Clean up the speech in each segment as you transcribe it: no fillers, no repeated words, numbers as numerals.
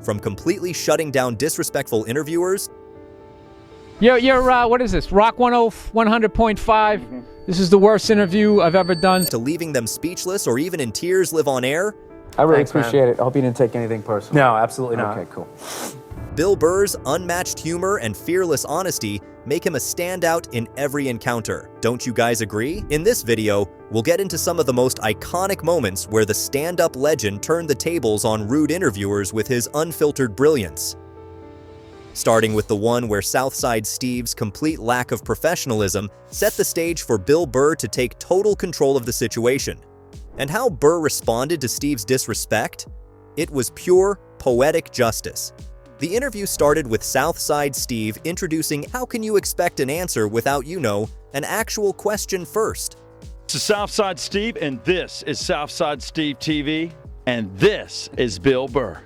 from completely shutting down disrespectful interviewers. You're what is this? Rock 100.5. This is the worst interview I've ever done. To leaving them speechless or even in tears live on air. I really appreciate it. I hope you didn't take anything personal. No, absolutely not. Okay, cool. Bill Burr's unmatched humor and fearless honesty make him a standout in every encounter. Don't you guys agree? In this video, we'll get into some of the most iconic moments where the stand-up legend turned the tables on rude interviewers with his unfiltered brilliance. Starting with the one where Southside Steve's complete lack of professionalism set the stage for Bill Burr to take total control of the situation. And how Burr responded to Steve's disrespect? It was pure, poetic justice. The interview started with Southside Steve introducing how can you expect an answer without, an actual question first. This is Southside Steve, and this is Southside Steve TV, and this is Bill Burr.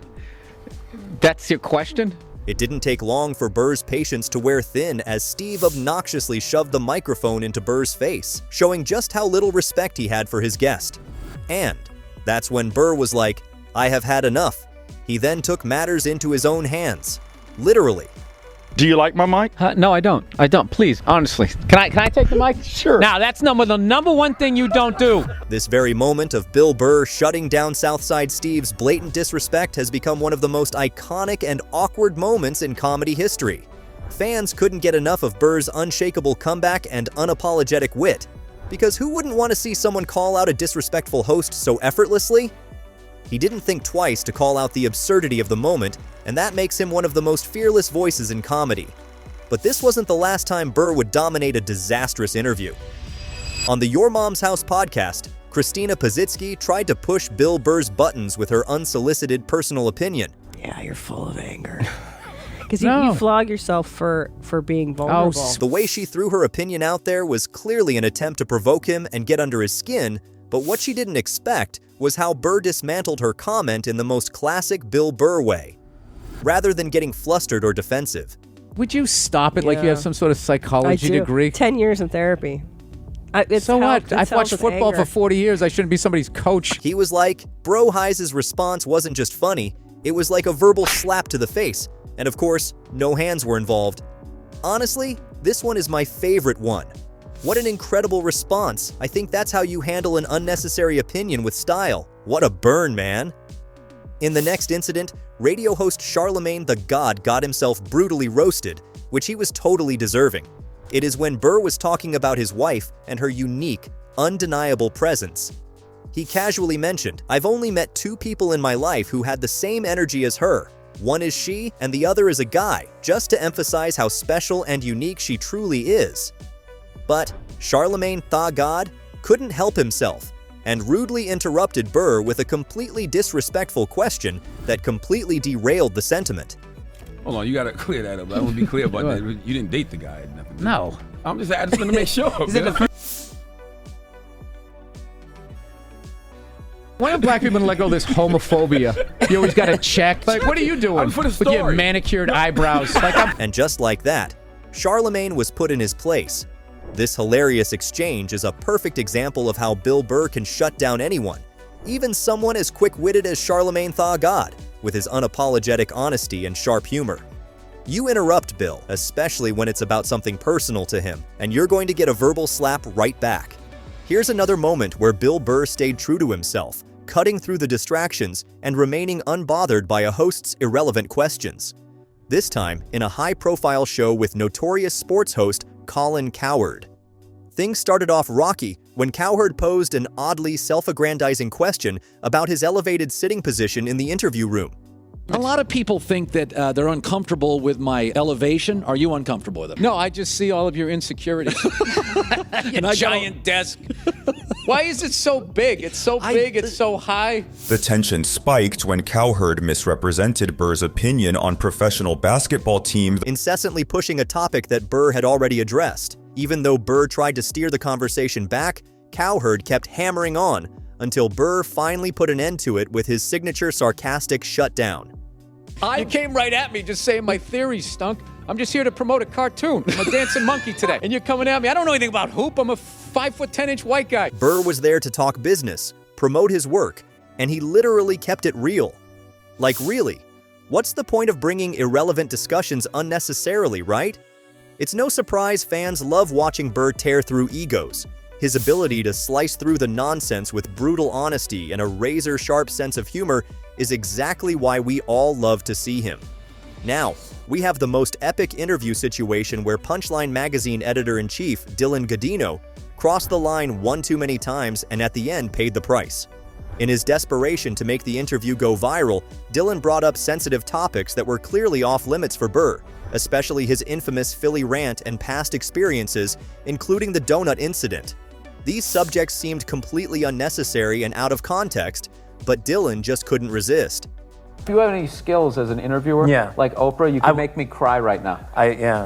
That's your question? It didn't take long for Burr's patience to wear thin as Steve obnoxiously shoved the microphone into Burr's face, showing just how little respect he had for his guest. And that's when Burr was like, "I have had enough." He then took matters into his own hands. Literally. Do you like my mic? No, I don't. I don't. Please, honestly. Can I take the mic? Sure. Now, that's the number one thing you don't do. This very moment of Bill Burr shutting down Southside Steve's blatant disrespect has become one of the most iconic and awkward moments in comedy history. Fans couldn't get enough of Burr's unshakable comeback and unapologetic wit, because who wouldn't want to see someone call out a disrespectful host so effortlessly? He didn't think twice to call out the absurdity of the moment, and that makes him one of the most fearless voices in comedy. But this wasn't the last time Burr would dominate a disastrous interview. On the Your Mom's House podcast, Christina Pazitsky tried to push Bill Burr's buttons with her unsolicited personal opinion. Yeah, you're full of anger. Because you flog yourself for being vulnerable. The way she threw her opinion out there was clearly an attempt to provoke him and get under his skin, but what she didn't expect was how Burr dismantled her comment in the most classic Bill Burr way, rather than getting flustered or defensive. Would you stop it like you have some sort of psychology degree? 10 years in therapy. So what? I've watched football for 40 years. I shouldn't be somebody's coach. He was like, Bro Heis's response wasn't just funny, it was like a verbal slap to the face. And of course, no hands were involved. Honestly, this one is my favorite one. What an incredible response. I think that's how you handle an unnecessary opinion with style. What a burn, man. In the next incident, radio host Charlemagne the God got himself brutally roasted, which he was totally deserving. It is when Burr was talking about his wife and her unique, undeniable presence. He casually mentioned, "I've only met 2 people in my life who had the same energy as her. One is she, and the other is a guy," just to emphasize how special and unique she truly is. But Charlemagne the God couldn't help himself and rudely interrupted Burr with a completely disrespectful question that completely derailed the sentiment. Hold on, you gotta clear that up. I want to be clear about that. You didn't date the guy. Nothing. No. I just want to make sure. When are black people gonna let go of this homophobia? You always gotta check. Like, what are you doing with your manicured eyebrows? And just like that, Charlemagne was put in his place. This hilarious exchange is a perfect example of how Bill Burr can shut down anyone, even someone as quick-witted as Charlemagne the God, with his unapologetic honesty and sharp humor. You interrupt Bill, especially when it's about something personal to him, and you're going to get a verbal slap right back. Here's another moment where Bill Burr stayed true to himself, cutting through the distractions and remaining unbothered by a host's irrelevant questions. This time, in a high-profile show with notorious sports host Colin Cowherd. Things started off rocky when Cowherd posed an oddly self-aggrandizing question about his elevated sitting position in the interview room. A lot of people think that they're uncomfortable with my elevation. Are you uncomfortable with it? No, I just see all of your insecurities. And a giant desk. Why is it so big? It's so big, it's so high. The tension spiked when Cowherd misrepresented Burr's opinion on professional basketball teams, incessantly pushing a topic that Burr had already addressed. Even though Burr tried to steer the conversation back, Cowherd kept hammering on until Burr finally put an end to it with his signature sarcastic shutdown. You came right at me just saying my theories stunk. I'm just here to promote a cartoon. I'm a dancing monkey today. And you're coming at me. I don't know anything about hoop. I'm a 5'10" white guy. Burr was there to talk business, promote his work, and he literally kept it real. Like really, What's the point of bringing irrelevant discussions unnecessarily, right? It's no surprise fans love watching Burr tear through egos. His ability to slice through the nonsense with brutal honesty and a razor-sharp sense of humor is exactly why we all love to see him. Now, we have the most epic interview situation where Punchline Magazine editor-in-chief Dylan Godino crossed the line one too many times and at the end paid the price. In his desperation to make the interview go viral, Dylan brought up sensitive topics that were clearly off-limits for Burr, especially his infamous Philly rant and past experiences, including the donut incident. These subjects seemed completely unnecessary and out of context, but Dylan just couldn't resist. If you have any skills as an interviewer, like Oprah, you could make me cry right now.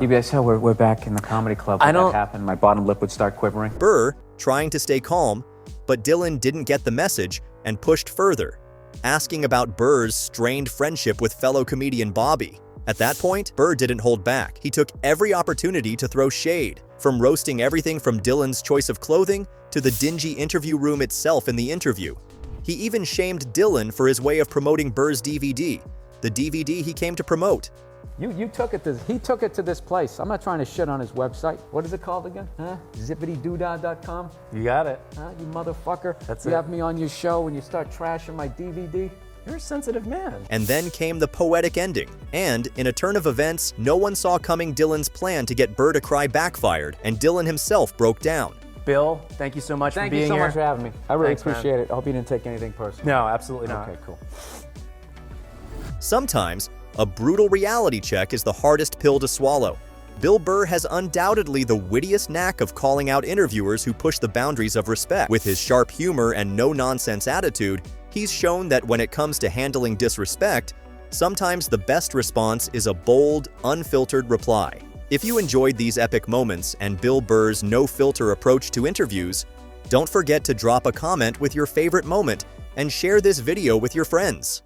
You'd be like, so we're back in the comedy club. When that happened, my bottom lip would start quivering. Burr, trying to stay calm, but Dylan didn't get the message and pushed further, asking about Burr's strained friendship with fellow comedian Bobby. At that point, Burr didn't hold back. He took every opportunity to throw shade, from roasting everything from Dylan's choice of clothing to the dingy interview room itself in the interview. He even shamed Dylan for his way of promoting Burr's DVD, the DVD he came to promote. He took it to this place. I'm not trying to shit on his website. What is it called again? Zippitydoodah.com? You got it. You motherfucker. That's you it. have me on your show and you start trashing my DVD? You're a sensitive man. And then came the poetic ending. And, in a turn of events, no one saw coming Dylan's plan to get Burr to cry backfired, and Dylan himself broke down. Bill, thank you so much for being here. Thank you so much for having me. I really Thanks, appreciate man. it. I hope you didn't take anything personal. No, absolutely not. Okay, cool. Sometimes, a brutal reality check is the hardest pill to swallow. Bill Burr has undoubtedly the wittiest knack of calling out interviewers who push the boundaries of respect. With his sharp humor and no-nonsense attitude, he's shown that when it comes to handling disrespect, sometimes the best response is a bold, unfiltered reply. If you enjoyed these epic moments and Bill Burr's no-filter approach to interviews, don't forget to drop a comment with your favorite moment and share this video with your friends.